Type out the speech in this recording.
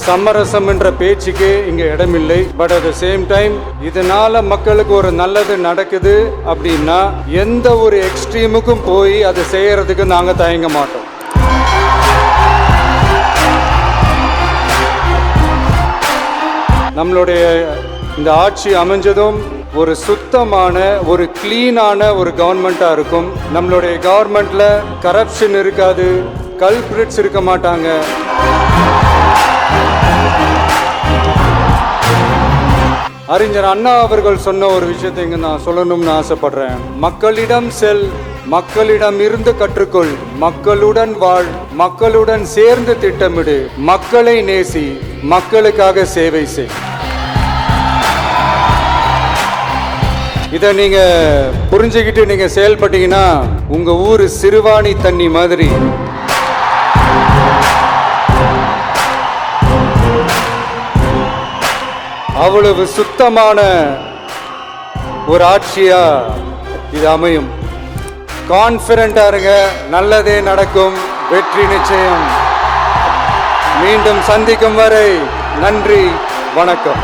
சமரசம் என்ற பேச்சுக்கு இங்க இடமில்லை. But at the same time இதனால மக்களுக்கு ஒரு நல்லது நடக்குது அப்படின்னா எந்த ஒரு எக்ஸ்ட்ரீமுக்கும் போய் அதை செய்யறதுக்கு நாங்க தயங்க மாட்டோம். நம்மளுடைய இந்த ஆட்சி அமைஞ்சதும் ஒரு சுத்தமான ஒரு கிளீனான ஒரு கவர்மெண்ட்டாக இருக்கும். நம்மளுடைய கவர்மெண்ட்ல கரப்ஷன் இருக்காது, கல்பிரிட்ஸ் இருக்க மாட்டாங்க. அறிஞர் அண்ணா அவர்கள் சொன்ன ஒரு விஷயத்தை இங்க நான் சொல்லணும்னு ஆசைப்படுறேன். மக்களிடம் செல், மக்களிடம் இருந்து கற்றுக்கொள், மக்களுடன் வாழ், மக்களுடன் சேர்ந்து திட்டமிடு, மக்களை நேசி, மக்களுக்காக சேவை செய். இதை நீங்க புரிஞ்சுக்கிட்டு நீங்க செயல்பட்டீங்கன்னா உங்க ஊரு சிறுவாணி தண்ணி மாதிரி அவ்வளவு சுத்தமான ஒரு ஆட்சியா இது அமையும். கான்ஃபிடென்ட்டா இருங்க, நல்லதே நடக்கும், வெற்றி நிச்சயம். மீண்டும் சந்திக்கும் வரை நன்றி, வணக்கம்.